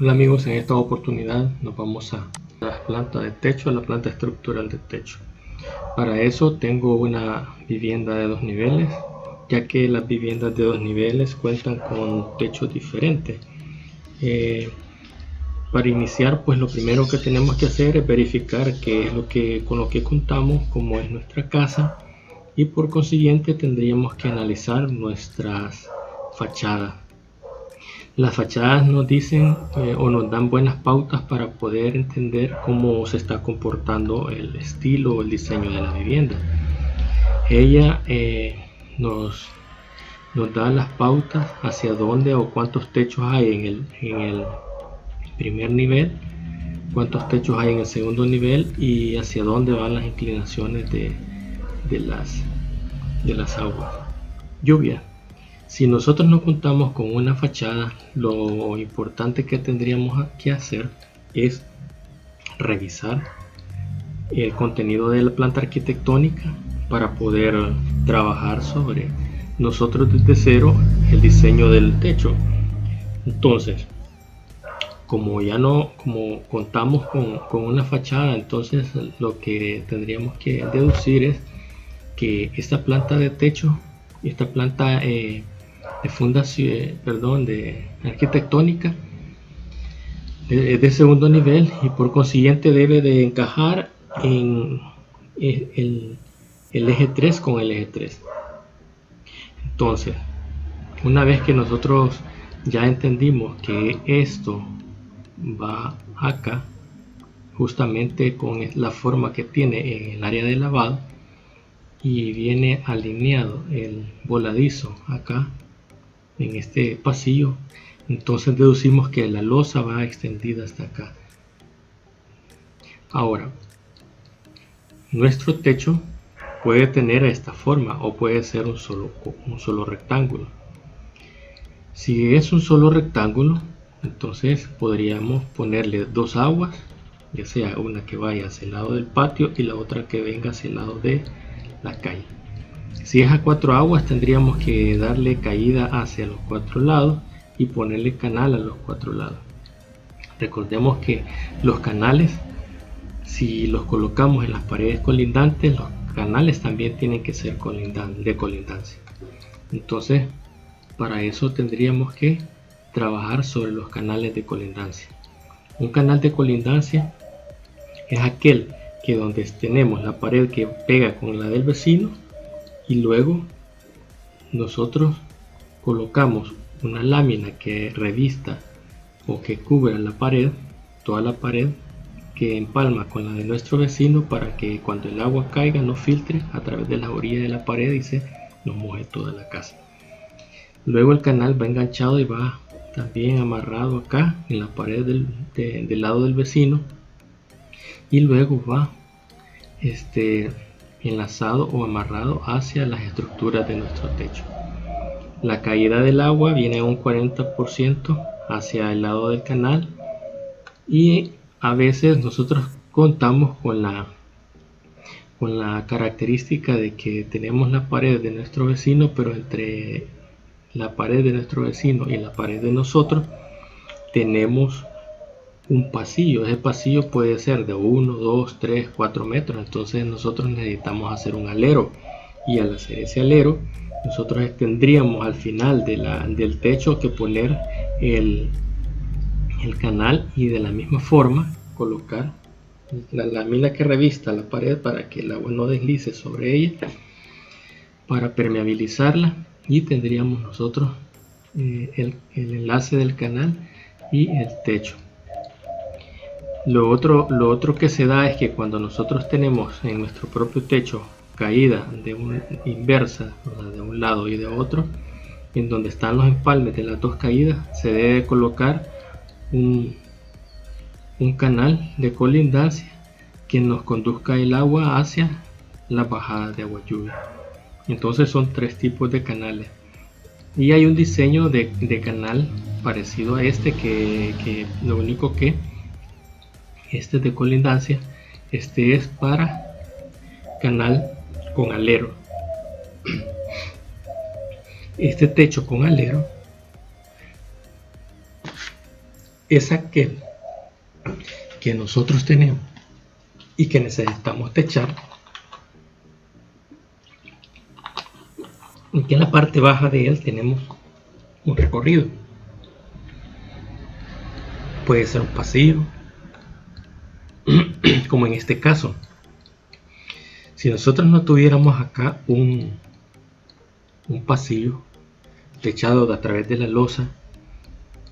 Hola amigos, en esta oportunidad nos vamos a la planta de techo, a la planta estructural de techo. Para eso tengo una vivienda de 2 niveles, ya que las viviendas de 2 niveles cuentan con techos diferentes. Para iniciar, pues lo primero que tenemos que hacer es verificar qué es con lo que contamos, cómo es nuestra casa, y por consiguiente tendríamos que analizar nuestras fachadas. Las fachadas nos dicen o nos dan buenas pautas para poder entender cómo se está comportando el estilo o el diseño de la vivienda. Ella nos da las pautas hacia dónde o cuántos techos hay en el primer nivel, cuántos techos hay en el segundo nivel y hacia dónde van las inclinaciones de las aguas. Lluvia. Si nosotros no contamos con una fachada, lo importante que tendríamos que hacer es revisar el contenido de la planta arquitectónica para poder trabajar sobre nosotros desde cero el diseño del techo. Entonces, como contamos con una fachada, entonces lo que tendríamos que deducir es que esta planta de techo, esta planta de fundación, de arquitectónica, es de segundo nivel y por consiguiente debe de encajar en el eje 3 con el eje 3. Entonces, una vez que nosotros ya entendimos que esto va acá, justamente con la forma que tiene en el área de lavado, y viene alineado el voladizo acá en este pasillo, entonces deducimos que la losa va extendida hasta acá. Ahora, nuestro techo puede tener esta forma o puede ser un solo rectángulo. Si es un solo rectángulo, entonces podríamos ponerle dos aguas, ya sea una que vaya hacia el lado del patio y la otra que venga hacia el lado de la calle. Si es a 4 aguas, tendríamos que darle caída hacia los 4 lados y ponerle canal a los 4 lados. Recordemos que los canales, si los colocamos en las paredes colindantes, los canales también tienen que ser de colindancia. Entonces, para eso tendríamos que trabajar sobre los canales de colindancia. Un canal de colindancia es aquel que donde tenemos la pared que pega con la del vecino y luego nosotros colocamos una lámina que revista o que cubra la pared, toda la pared, que empalma con la de nuestro vecino para que cuando el agua caiga no filtre a través de la orilla de la pared y se nos moje toda la casa. Luego el canal va enganchado y va también amarrado acá en la pared del lado del vecino y luego va enlazado o amarrado hacia las estructuras de nuestro techo. La caída del agua viene a un 40% hacia el lado del canal y a veces nosotros contamos con la característica de que tenemos la pared de nuestro vecino, pero entre la pared de nuestro vecino y la pared de nosotros tenemos un pasillo. Ese pasillo puede ser de 1, 2, 3, 4 metros. Entonces nosotros necesitamos hacer un alero y al hacer ese alero nosotros tendríamos al final del techo que poner el canal y de la misma forma colocar la lámina que revista la pared para que el agua no deslice sobre ella, para permeabilizarla, y tendríamos nosotros el enlace del canal y el techo. Lo otro que se da es que cuando nosotros tenemos en nuestro propio techo caída inversa, de un lado y de otro, en donde están los empalmes de las dos caídas, se debe colocar un canal de colindancia que nos conduzca el agua hacia la bajada de agua lluvia. Entonces son 3 tipos de canales y hay un diseño de canal parecido a este que lo único que este de colindancia, este es para canal con alero. Este techo con alero es aquel que nosotros tenemos y que necesitamos techar, y que en la parte baja de él tenemos un recorrido. Puede ser un pasillo, como en este caso. Si nosotros no tuviéramos acá un pasillo techado a través de la losa,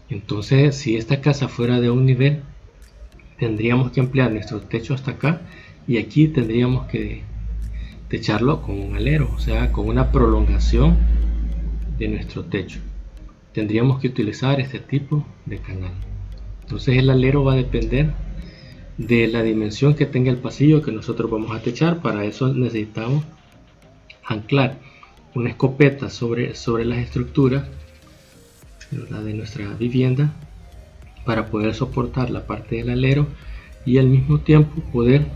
entonces si esta casa fuera de un nivel, tendríamos que ampliar nuestro techo hasta acá, y aquí tendríamos que techarlo con un alero, o sea, con una prolongación de nuestro techo. Tendríamos que utilizar este tipo de canal. Entonces el alero va a depender de la dimensión que tenga el pasillo que nosotros vamos a techar. Para eso necesitamos anclar una escopeta sobre las estructuras, ¿verdad?, de nuestra vivienda, para poder soportar la parte del alero y al mismo tiempo poder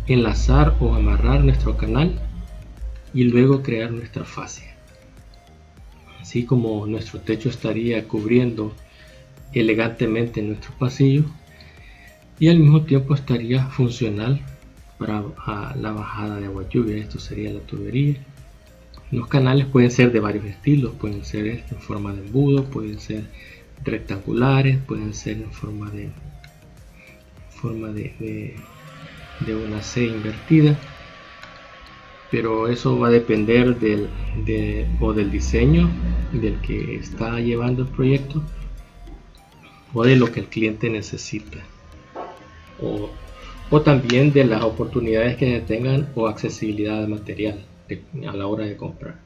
enlazar o amarrar nuestro canal y luego crear nuestra fascia. Así como nuestro techo estaría cubriendo elegantemente nuestro pasillo y al mismo tiempo estaría funcional para la bajada de agua lluvia. Esto sería la tubería. Los canales pueden ser de varios estilos, pueden ser en forma de embudo, pueden ser rectangulares, pueden ser en forma de una C invertida, pero eso va a depender del diseño del que está llevando el proyecto, o de lo que el cliente necesita, o también de las oportunidades que tengan o accesibilidad de material a la hora de comprar.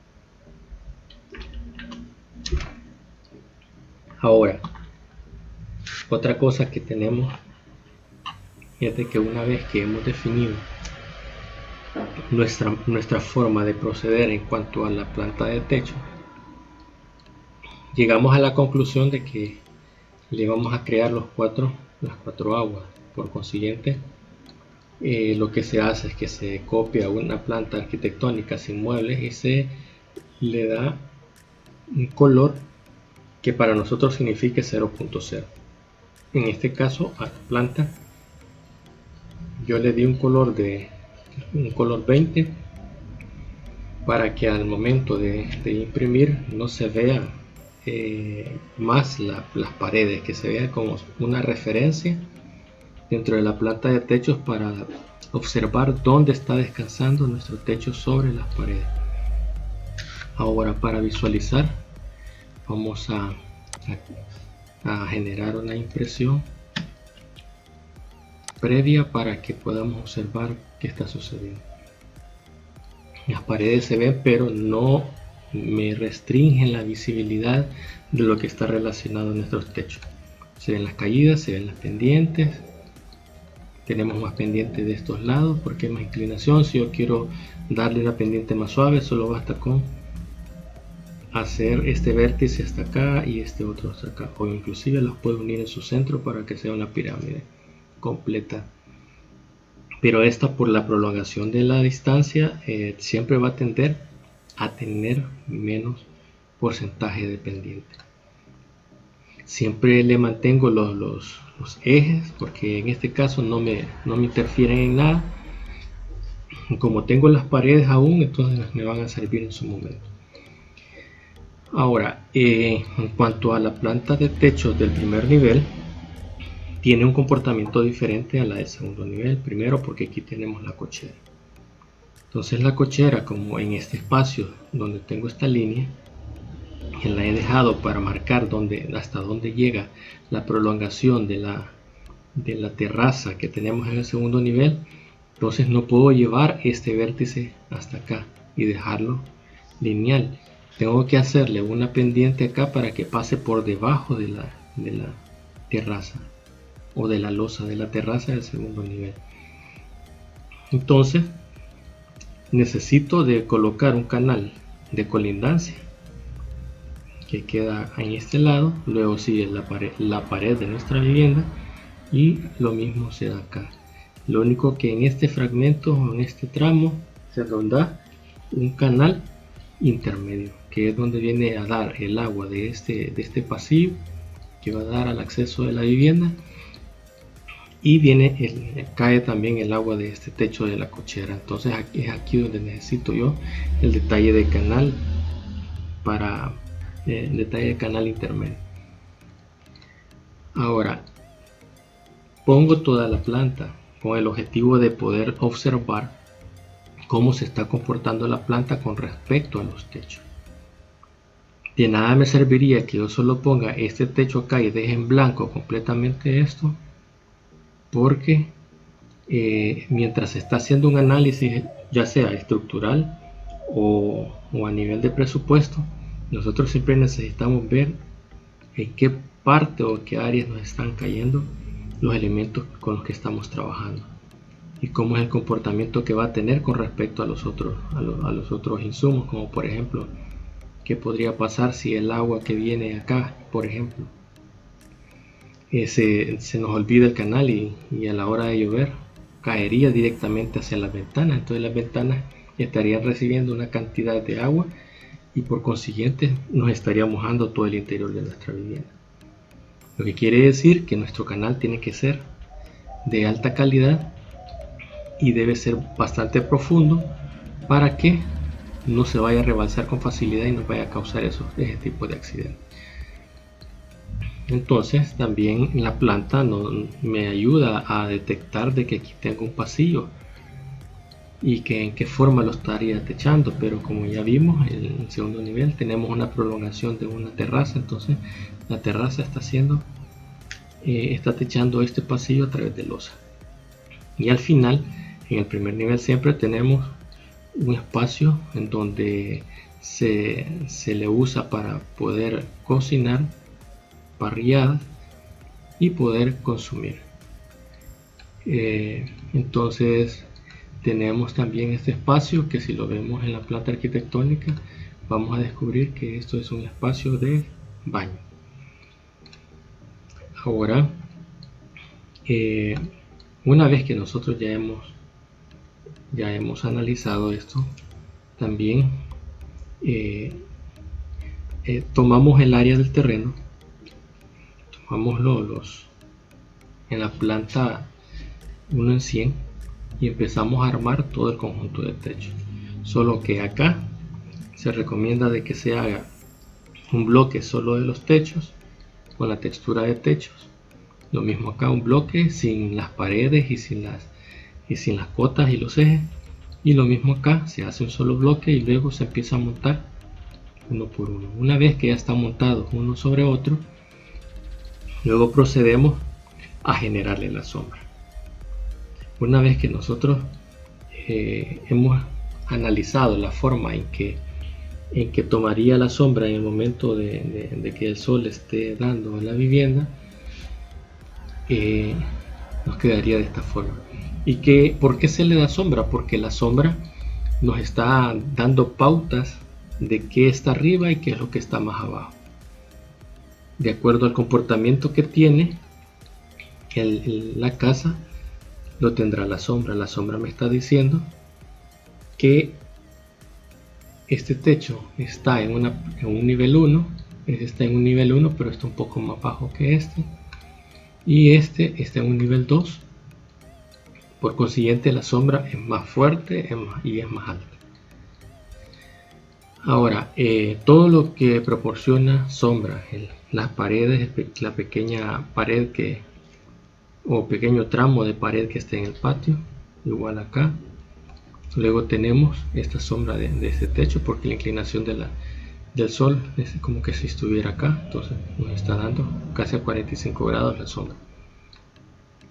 Ahora, otra cosa que tenemos es de que una vez que hemos definido nuestra forma de proceder en cuanto a la planta de techo, llegamos a la conclusión de que le vamos a crear las cuatro aguas. Por consiguiente, lo que se hace es que se copia una planta arquitectónica sin muebles y se le da un color que para nosotros signifique 0.0. En este caso a la planta yo le di un color 20 para que al momento de imprimir no se vea más las paredes, que se vea como una referencia dentro de la planta de techos para observar dónde está descansando nuestro techo sobre las paredes. Ahora, para visualizar, vamos a generar una impresión previa para que podamos observar qué está sucediendo. Las paredes se ven, pero no me restringen la visibilidad de lo que está relacionado a nuestros techos. Se ven las caídas, se ven las pendientes. Tenemos más pendientes de estos lados porque hay más inclinación. Si yo quiero darle una pendiente más suave, solo basta con hacer este vértice hasta acá y este otro hasta acá, o inclusive los puedo unir en su centro para que sea una pirámide completa. Pero esta, por la prolongación de la distancia, siempre va a tender a tener menos porcentaje de pendiente. Siempre le mantengo los ejes, porque en este caso no me interfieren en nada. Como tengo las paredes aún, entonces me van a servir en su momento. Ahora, en cuanto a la planta de techo del primer nivel, tiene un comportamiento diferente a la del segundo nivel. Primero, porque aquí tenemos la cochera. Entonces la cochera, como en este espacio donde tengo esta línea, que la he dejado para marcar hasta dónde llega la prolongación de la terraza que tenemos en el segundo nivel, entonces no puedo llevar este vértice hasta acá y dejarlo lineal. Tengo que hacerle una pendiente acá para que pase por debajo de la terraza, o de la losa de la terraza del segundo nivel. Entonces necesito de colocar un canal de colindancia que queda en este lado, luego sigue la pared de nuestra vivienda, y lo mismo se da acá. Lo único que en este fragmento, en este tramo, se ronda un canal intermedio que es donde viene a dar el agua de este pasillo que va a dar al acceso de la vivienda, y cae también el agua de este techo de la cochera. Entonces es aquí donde necesito yo el detalle de canal para el detalle de canal intermedio. Ahora pongo toda la planta con el objetivo de poder observar cómo se está comportando la planta con respecto a los techos. De nada me serviría que yo solo ponga este techo acá y deje en blanco completamente esto, porque mientras se está haciendo un análisis, ya sea estructural o a nivel de presupuesto, nosotros siempre necesitamos ver en qué parte o qué áreas nos están cayendo los elementos con los que estamos trabajando y cómo es el comportamiento que va a tener con respecto a los otros insumos, como por ejemplo qué podría pasar si el agua que viene acá, por ejemplo, se nos olvida el canal y a la hora de llover caería directamente hacia las ventanas. Entonces las ventanas estarían recibiendo una cantidad de agua y por consiguiente nos estaría mojando todo el interior de nuestra vivienda. Lo que quiere decir que nuestro canal tiene que ser de alta calidad y debe ser bastante profundo para que no se vaya a rebalsar con facilidad y nos vaya a causar ese tipo de accidentes. Entonces también la planta me ayuda a detectar de que aquí tengo un pasillo y que en qué forma lo estaría techando, pero como ya vimos en el segundo nivel tenemos una prolongación de una terraza, entonces la terraza está techando este pasillo a través de losa. Y al final, en el primer nivel siempre tenemos un espacio en donde se le usa para poder cocinar, parrilladas y poder consumir. Entonces tenemos también este espacio que si lo vemos en la planta arquitectónica vamos a descubrir que esto es un espacio de baño. Ahora una vez que nosotros ya hemos analizado esto, también tomamos el área del terreno, tomamos en la planta 1 en 100 y empezamos a armar todo el conjunto de techo. Solo que acá se recomienda de que se haga un bloque solo de los techos con la textura de techos. Lo mismo acá, un bloque sin las paredes y sin las cotas y los ejes. Y lo mismo acá, se hace un solo bloque y luego se empieza a montar uno por uno. Una vez que ya están montados uno sobre otro, luego procedemos a generarle la sombra. Una vez que nosotros hemos analizado la forma en que tomaría la sombra en el momento de que el sol esté dando en la vivienda, nos quedaría de esta forma. ¿Y por qué se le da sombra? Porque la sombra nos está dando pautas de qué está arriba y qué es lo que está más abajo. De acuerdo al comportamiento que tiene la casa, lo tendrá la sombra. La sombra me está diciendo que este techo está en un nivel 1, está en un nivel 1, pero está un poco más bajo que este, y este está en un nivel 2. Por consiguiente, la sombra es más fuerte y es más alta. Ahora, todo lo que proporciona sombra, las paredes, la pequeña pared o pequeño tramo de pared que está en el patio, igual acá. Luego tenemos esta sombra de este techo, porque la inclinación del sol es como que si estuviera acá, entonces nos está dando casi a 45 grados la sombra.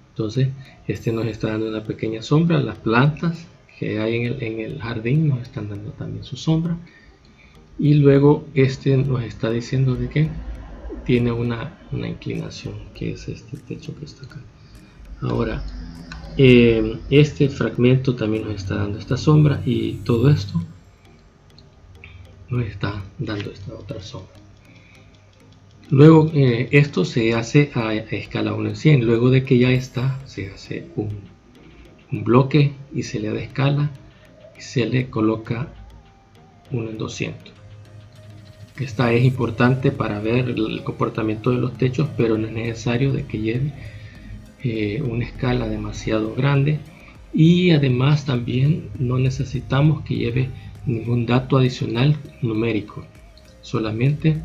Entonces nos está dando una pequeña sombra. Las plantas que hay en el jardín nos están dando también su sombra, y luego nos está diciendo de que tiene una inclinación, que es este techo que está acá. Ahora este fragmento también nos está dando esta sombra, y todo esto nos está dando esta otra sombra. Luego esto se hace a escala 1 en 100. Luego de que ya está, se hace un bloque y se le da escala y se le coloca 1 en 200. Esta es importante para ver el comportamiento de los techos, pero no es necesario de que lleve una escala demasiado grande, y además también no necesitamos que lleve ningún dato adicional numérico. Solamente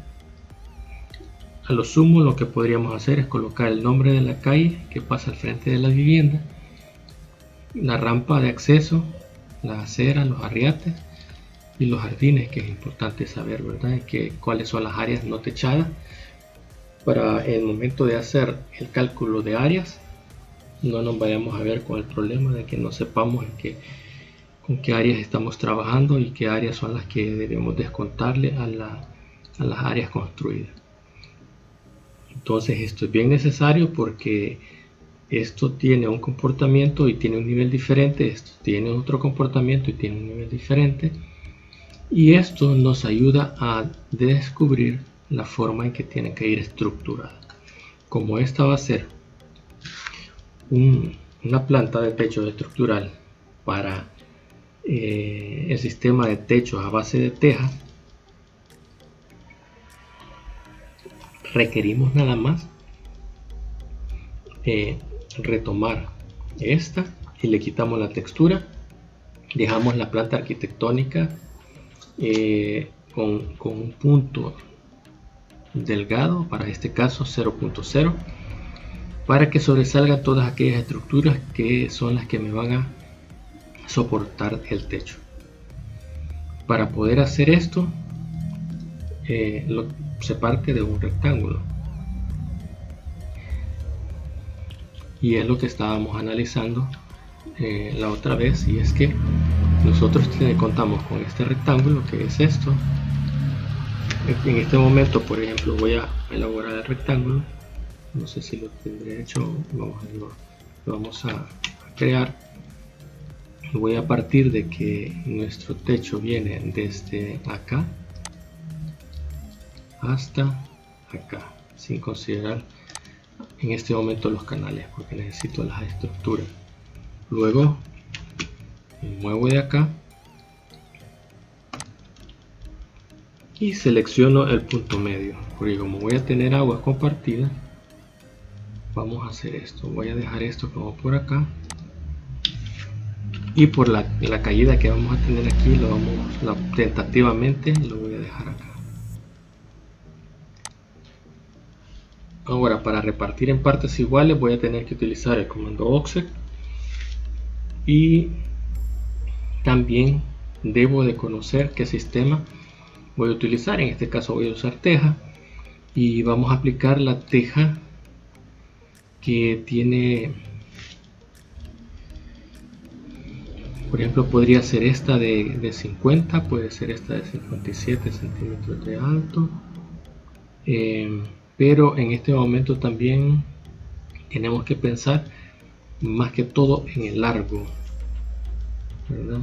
a lo sumo lo que podríamos hacer es colocar el nombre de la calle que pasa al frente de la vivienda, la rampa de acceso, la acera, los arriates y los jardines, que es importante saber, ¿verdad?, cuáles son las áreas no techadas, para el momento de hacer el cálculo de áreas no nos vayamos a ver con el problema de que no sepamos con qué áreas estamos trabajando y qué áreas son las que debemos descontarle a las áreas construidas. Entonces esto es bien necesario porque esto tiene un comportamiento y tiene un nivel diferente, esto tiene otro comportamiento y tiene un nivel diferente, y esto nos ayuda a descubrir la forma en que tiene que ir estructurada. Como esta va a ser una planta de techo estructural para el sistema de techos a base de tejas, requerimos nada más retomar esta y le quitamos la textura, dejamos la planta arquitectónica con un punto delgado, para este caso 0.0, para que sobresalgan todas aquellas estructuras que son las que me van a soportar el techo. Para poder hacer esto se parte de un rectángulo, y es lo que estábamos analizando la otra vez, y es que nosotros contamos con este rectángulo, que es esto. En este momento, por ejemplo, voy a elaborar el rectángulo, no sé si lo tendré hecho, vamos a crear. Voy a partir de que nuestro techo viene desde acá hasta acá, sin considerar en este momento los canales, porque necesito las estructuras. Luego me muevo de acá y selecciono el punto medio, porque como voy a tener aguas compartidas, vamos a hacer esto. Voy a dejar esto como por acá, y por la caída que vamos a tener aquí, tentativamente lo voy a dejar acá. Ahora, para repartir en partes iguales voy a tener que utilizar el comando offset, y también debo de conocer qué sistema voy a utilizar. En este caso voy a usar teja, y vamos a aplicar la teja que tiene, por ejemplo, podría ser esta de 50, puede ser esta de 57 centímetros de alto, pero en este momento también tenemos que pensar más que todo en el largo, ¿verdad?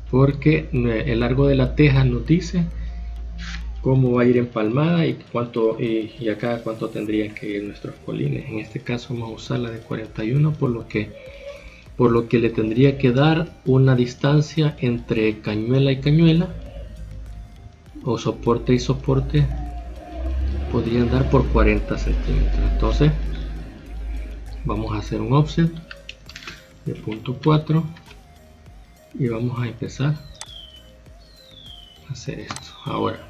Porque el largo de la teja nos dice cómo va a ir empalmada y acá cuánto tendrían que ir nuestros colines. En este caso vamos a usar la de 41, por lo que le tendría que dar una distancia entre cañuela y cañuela, o soporte y soporte, podrían dar por 40 centímetros. Entonces vamos a hacer un offset de 0.4 y vamos a empezar a hacer esto. Ahora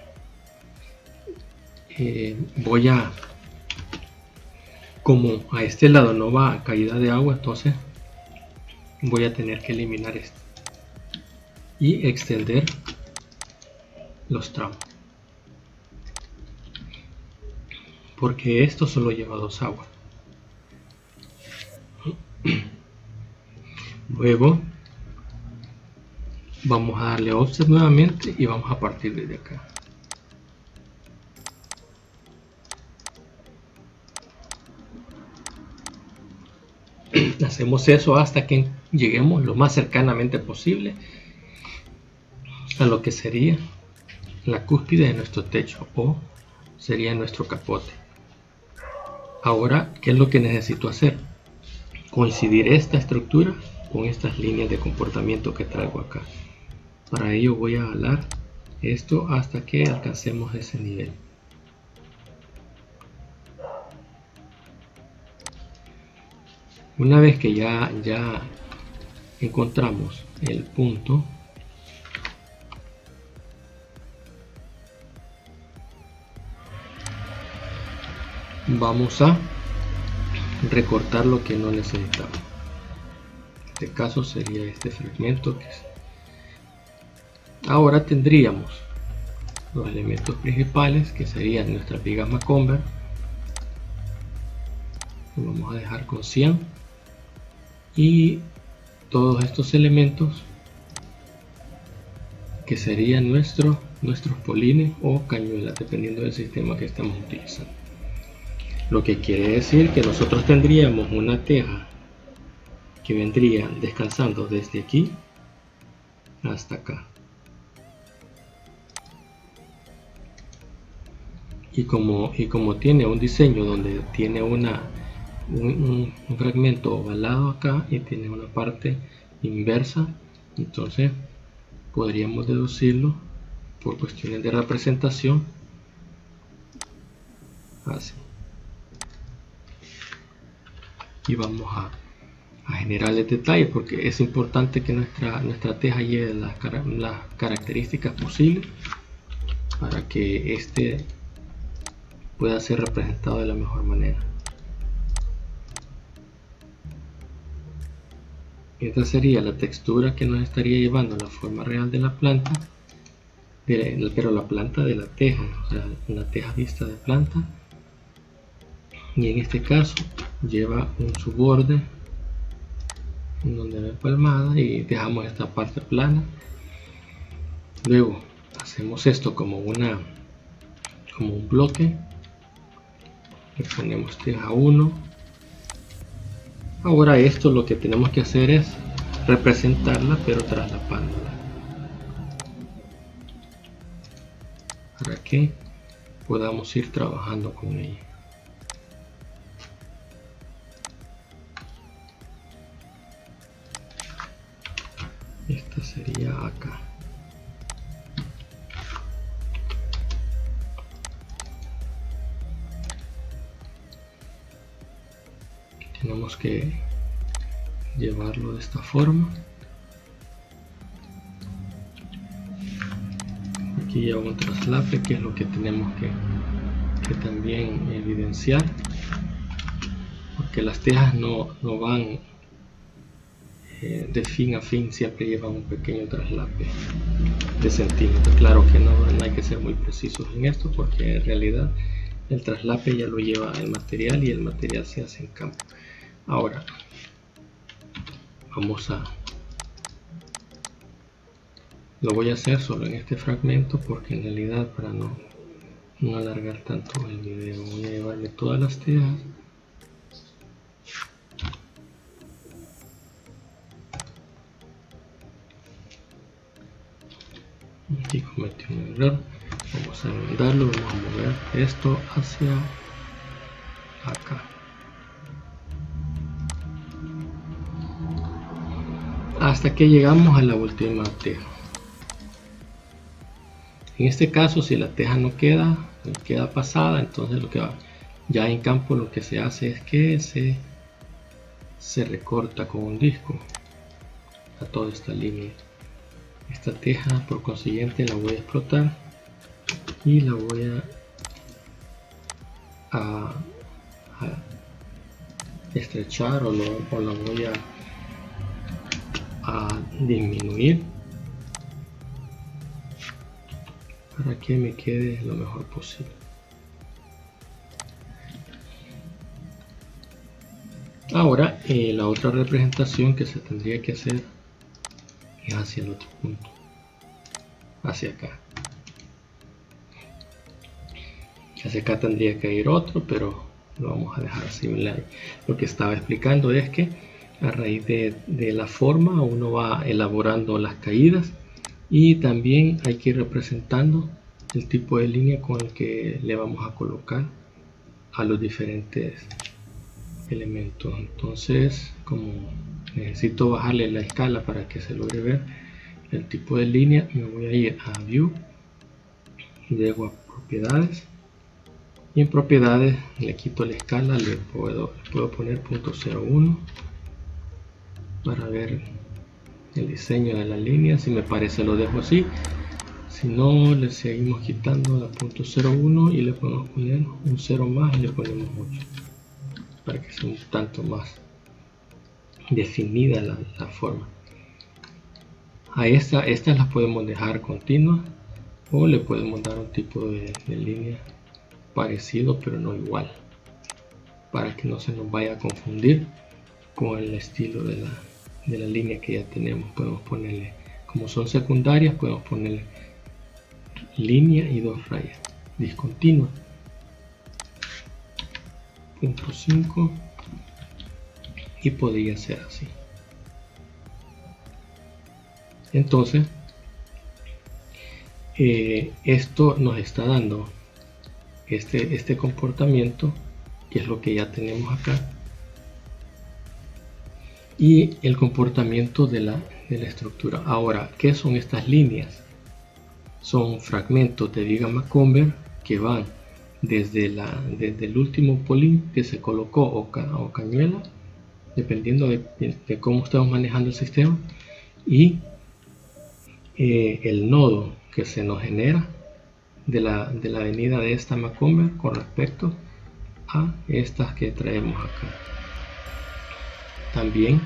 como a este lado no va caída de agua, entonces voy a tener que eliminar esto y extender los tramos, porque esto solo lleva 2 aguas. Luego vamos a darle offset nuevamente y vamos a partir desde acá. Hacemos eso hasta que lleguemos lo más cercanamente posible a lo que sería la cúspide de nuestro techo, o sería nuestro capote. Ahora, ¿qué es lo que necesito hacer? Coincidir esta estructura con estas líneas de comportamiento que traigo acá. Para ello voy a jalar esto hasta que alcancemos ese nivel. Una vez que ya encontramos el punto, vamos a recortar lo que no necesitamos. En este caso sería este fragmento que es. Ahora tendríamos los elementos principales, que serían nuestras vigas Macomber. Lo vamos a dejar con 100, y todos estos elementos que serían nuestros polines o cañuelas, dependiendo del sistema que estamos utilizando. Lo que quiere decir que nosotros tendríamos una teja que vendría descansando desde aquí hasta acá. Y como tiene un diseño donde tiene un fragmento ovalado acá y tiene una parte inversa, entonces podríamos deducirlo por cuestiones de representación así. Y vamos a generar el detalle, porque es importante que nuestra teja lleve las características posibles para que este pueda ser representado de la mejor manera. Esta sería la textura que nos estaría llevando la forma real de la planta, pero la planta de la teja, o sea, una teja vista de planta. Y en este caso lleva un subborde en donde va empalmada y dejamos esta parte plana. Luego hacemos esto como un bloque, le ponemos teja 1. Ahora esto lo que tenemos que hacer es representarla, pero traslapándola para que podamos ir trabajando con ella. Esta sería acá. Tenemos que llevarlo de esta forma. Aquí ya un traslape, que es lo que tenemos que también evidenciar, porque las tejas no van de fin a fin, siempre llevan un pequeño traslape de centímetros. Claro que no hay que ser muy precisos en esto, porque en realidad el traslape ya lo lleva el material y el material se hace en campo. Ahora lo voy a hacer solo en este fragmento, porque en realidad, para no alargar tanto el video, voy a llevarle todas las tejas. Aquí cometí un error, vamos a enmendarlo, vamos a mover esto hacia acá. Hasta que llegamos a la última teja. En este caso, si la teja no queda pasada, entonces ya en campo lo que se hace es que se recorta con un disco a toda esta línea. Esta teja, por consiguiente, la voy a explotar y la voy a estrechar, o la voy a disminuir para que me quede lo mejor posible. Ahora la otra representación que se tendría que hacer es hacia el otro punto, hacia acá. Hacia acá tendría que ir otro, pero lo vamos a dejar así. Lo que estaba explicando es que a raíz de la forma uno va elaborando las caídas, y también hay que ir representando el tipo de línea con el que le vamos a colocar a los diferentes elementos. Entonces, como necesito bajarle la escala para que se logre ver el tipo de línea, me voy a ir a View Llego a propiedades y en propiedades le quito la escala, le puedo poner 0.01 para ver el diseño de la línea. Si me parece lo dejo así, si no le seguimos quitando la 0.01 y le podemos poner un 0 más y le ponemos 8 para que sea un tanto más definida la forma. A estas las podemos dejar continuas o le podemos dar un tipo de línea parecido pero no igual, para que no se nos vaya a confundir con el estilo de la línea que ya tenemos. Podemos ponerle, como son secundarias, podemos ponerle línea y 2 rayas discontinua, punto 5, y podría ser así. Entonces esto nos está dando este comportamiento, que es lo que ya tenemos acá, y el comportamiento de la estructura. Ahora, ¿qué son estas líneas? Son fragmentos de viga Macomber que van desde el último polín que se colocó o cañuela, dependiendo de cómo estamos manejando el sistema, y el nodo que se nos genera de la avenida de esta Macomber con respecto a estas que traemos acá. También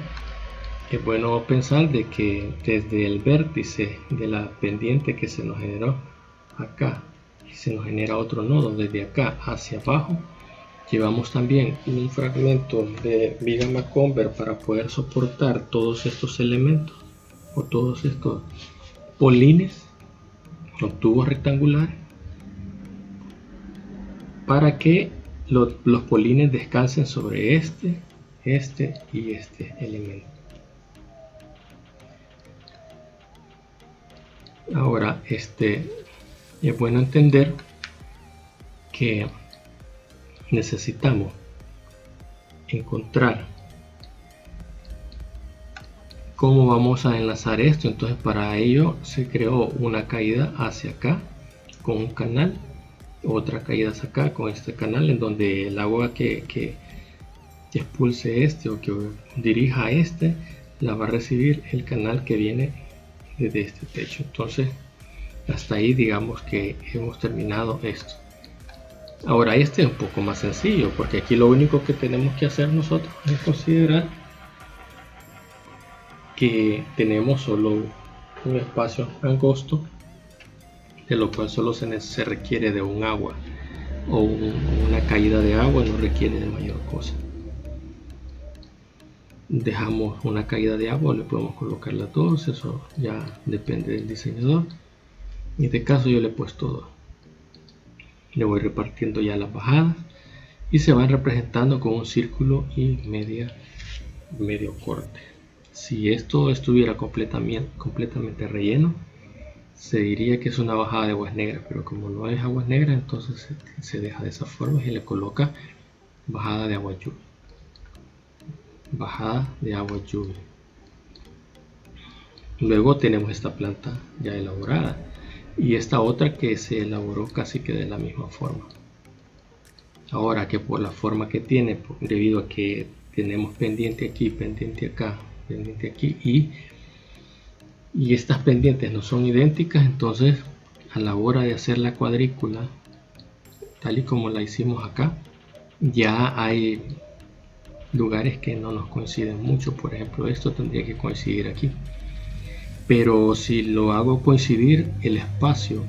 es bueno pensar de que desde el vértice de la pendiente que se nos generó acá, y se nos genera otro nodo desde acá hacia abajo, llevamos también un fragmento de viga Macomber para poder soportar todos estos elementos o todos estos polines o tubos rectangulares, para que los polines descansen sobre este y este elemento. Ahora, es bueno entender que necesitamos encontrar cómo vamos a enlazar esto. Entonces, para ello se creó una caída hacia acá con un canal, otra caída hacia acá con este canal, en donde el agua que expulse o que dirija la va a recibir el canal que viene desde este techo. Entonces, hasta ahí digamos que hemos terminado esto. Ahora es un poco más sencillo, porque aquí lo único que tenemos que hacer nosotros es considerar que tenemos solo un espacio angosto, de lo cual solo se requiere de un agua o una caída de agua, no requiere de mayor cosa. Dejamos una caída de agua, le podemos colocar las dos, eso ya depende del diseñador. En este caso yo le he puesto 2. Le voy repartiendo ya las bajadas y se van representando con un círculo y medio corte. Si esto estuviera completamente relleno, se diría que es una bajada de aguas negras, pero como no es aguas negras, entonces se deja de esa forma y le coloca bajada de agua lluvia. Bajada de agua lluvia. Luego tenemos esta planta ya elaborada y esta otra que se elaboró casi que de la misma forma. Ahora que por la forma que tiene, debido a que tenemos pendiente aquí, pendiente acá, pendiente aquí, y estas pendientes no son idénticas, entonces a la hora de hacer la cuadrícula tal y como la hicimos acá, ya hay lugares que no nos coinciden mucho. Por ejemplo, esto tendría que coincidir aquí, pero si lo hago coincidir, el espacio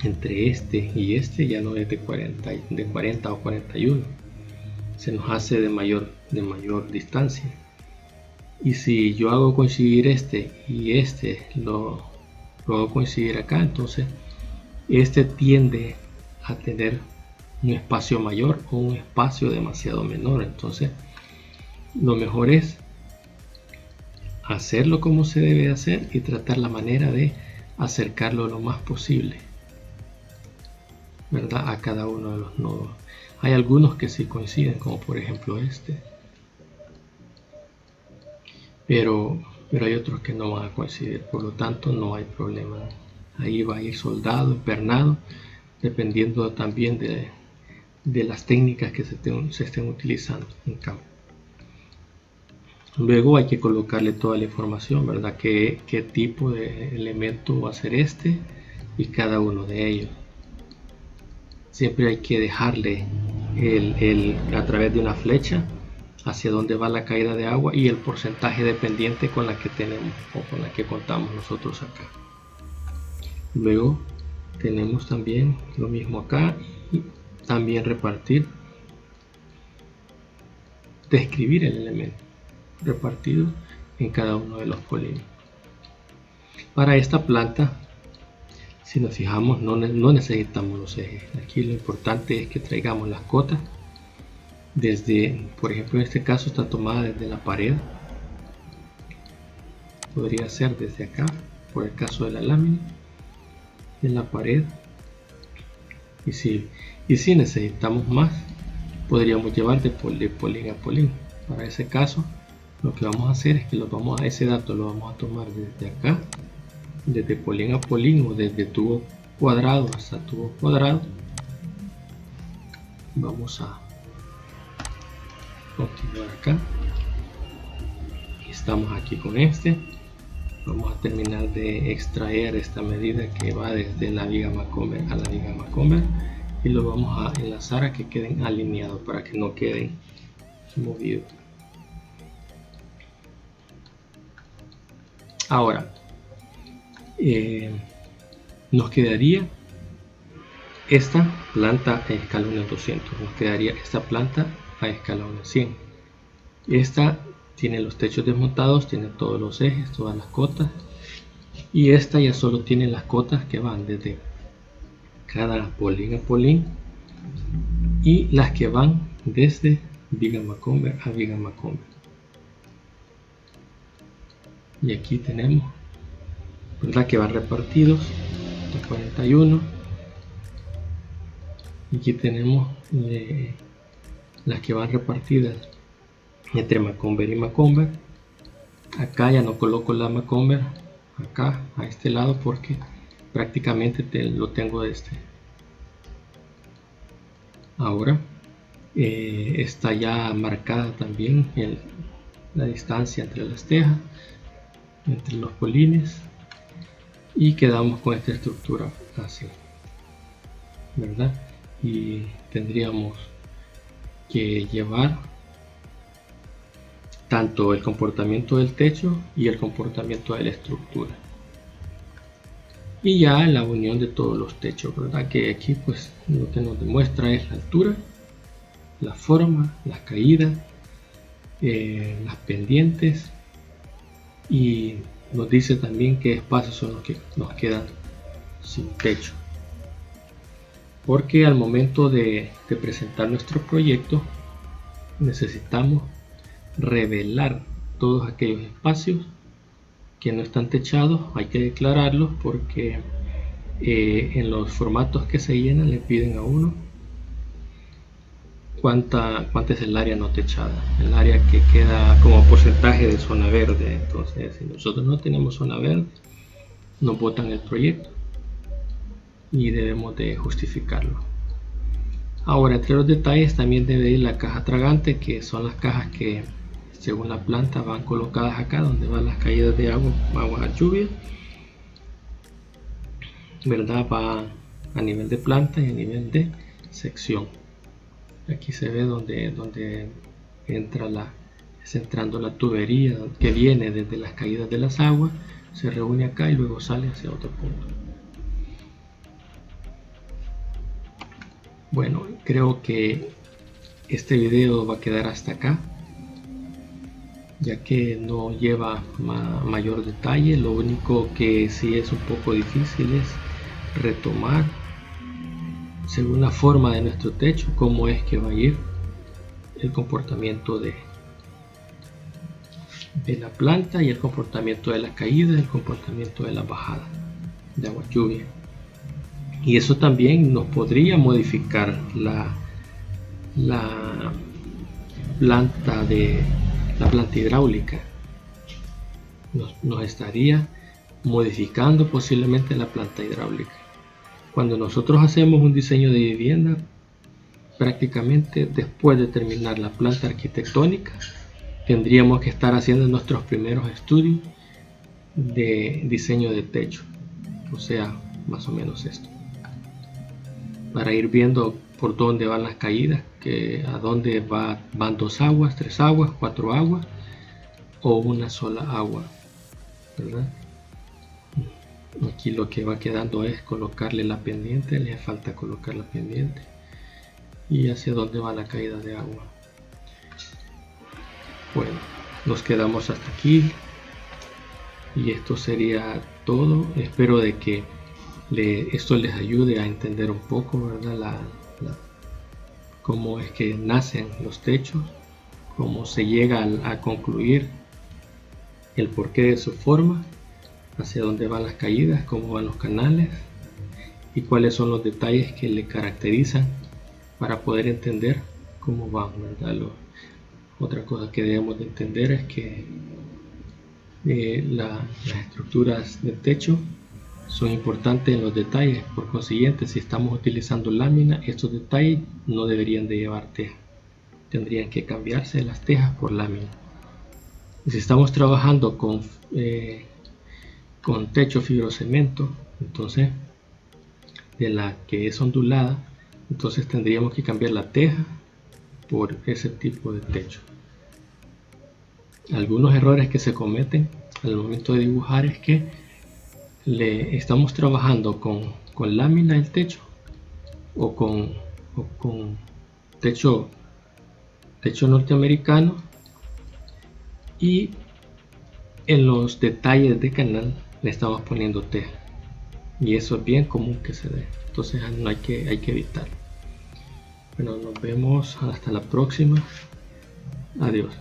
entre este y este ya no es de 40 o 41, se nos hace de mayor distancia. Y si yo hago coincidir este y este lo hago coincidir acá, entonces este tiende a tener un espacio mayor o un espacio demasiado menor. Entonces lo mejor es hacerlo como se debe hacer y tratar la manera de acercarlo lo más posible, ¿verdad?, a cada uno de los nodos. Hay algunos que sí coinciden, como por ejemplo pero hay otros que no van a coincidir, por lo tanto no hay problema. Ahí va a ir soldado, empernado, dependiendo también de las técnicas que se estén utilizando en campo. Luego hay que colocarle toda la información, ¿verdad? ¿Qué tipo de elemento va a ser este y cada uno de ellos? Siempre hay que dejarle a través de una flecha hacia dónde va la caída de agua y el porcentaje de pendiente con la que tenemos o con la que contamos nosotros acá. Luego tenemos también lo mismo acá y también describir el elemento repartido en cada uno de los polígonos. Para esta planta, si nos fijamos, no necesitamos los ejes. Aquí lo importante es que traigamos las cotas desde, por ejemplo, en este caso está tomada desde la pared. Podría ser desde acá, por el caso de la lámina, en la pared. Y si necesitamos más, podríamos llevar de polín a polín. Para ese caso, lo que vamos a hacer es que ese dato lo vamos a tomar desde acá, desde polín a polín o desde tubo cuadrado hasta tubo cuadrado. Vamos a continuar acá. Estamos aquí con este. Vamos a terminar de extraer esta medida que va desde la viga Macomber a la viga Macomber y lo vamos a enlazar a que queden alineados para que no queden movidos. Ahora nos quedaría esta planta a escalones 200, nos quedaría esta planta a escalones 100. Esta tiene los techos desmontados, tiene todos los ejes, todas las cotas, y esta ya solo tiene las cotas que van desde cada polín a polín y las que van desde viga Macomber a viga Macomber. Y aquí tenemos, ¿verdad?, que van repartidos de 41. Y aquí tenemos las que van repartidas entre Macomber y Macomber. Acá ya no coloco la Macomber acá a este lado porque prácticamente lo tengo de este. Ahora está ya marcada también la distancia entre las tejas, entre los polines, y quedamos con esta estructura así, ¿verdad? Y tendríamos que llevar tanto el comportamiento del techo y el comportamiento de la estructura, y ya la unión de todos los techos, ¿verdad? Que aquí pues lo que nos demuestra es la altura, la forma, las caídas, las pendientes, y nos dice también qué espacios son los que nos quedan sin techo, porque al momento de presentar nuestro proyecto necesitamos revelar todos aquellos espacios que no están techados. Hay que declararlos porque en los formatos que se llenan le piden a uno cuánta es el área no techada, el área que queda como porcentaje de zona verde. Entonces, si nosotros no tenemos zona verde, nos botan el proyecto y debemos de justificarlo. Ahora, entre los detalles también debe ir la caja tragante, que son las cajas que según la planta van colocadas acá donde van las caídas de agua a lluvia, ¿verdad? Va a nivel de planta y a nivel de sección. Aquí se ve donde entrando la tubería que viene desde las caídas de las aguas, se reúne acá y luego sale hacia otro punto. Bueno, creo que este video va a quedar hasta acá, ya que no lleva mayor detalle. Lo único que sí es un poco difícil es retomar según la forma de nuestro techo cómo es que va a ir el comportamiento de la planta y el comportamiento de la caída, el comportamiento de la bajada de agua lluvia. Y eso también nos podría modificar la planta hidráulica. Nos estaría modificando posiblemente la planta hidráulica. Cuando nosotros hacemos un diseño de vivienda, prácticamente después de terminar la planta arquitectónica, tendríamos que estar haciendo nuestros primeros estudios de diseño de techo, o sea, más o menos esto, para ir viendo por dónde van las caídas, que a dónde van 2 aguas, 3 aguas, 4 aguas o una sola agua, ¿verdad? Aquí lo que va quedando es colocarle la pendiente, le falta colocar la pendiente y hacia dónde va la caída de agua. Bueno, nos quedamos hasta aquí y esto sería todo. Espero de que esto les ayude a entender un poco, ¿verdad? Cómo es que nacen los techos, cómo se llega a concluir, el porqué de su forma, hacia dónde van las caídas, cómo van los canales y cuáles son los detalles que le caracterizan para poder entender cómo van, ¿verdad? Otra cosa que debemos de entender es que las estructuras de techo son importantes en los detalles. Por consiguiente, si estamos utilizando lámina, estos detalles no deberían de llevar teja, tendrían que cambiarse las tejas por lámina. Y si estamos trabajando con techo fibrocemento, entonces de la que es ondulada, entonces tendríamos que cambiar la teja por ese tipo de techo. Algunos errores que se cometen al momento de dibujar es que estamos trabajando con lámina el techo o con techo norteamericano, y en los detalles de canal le estamos poniendo teja, y eso es bien común que se dé, entonces no hay que evitarlo. Bueno, nos vemos hasta la próxima. Adiós.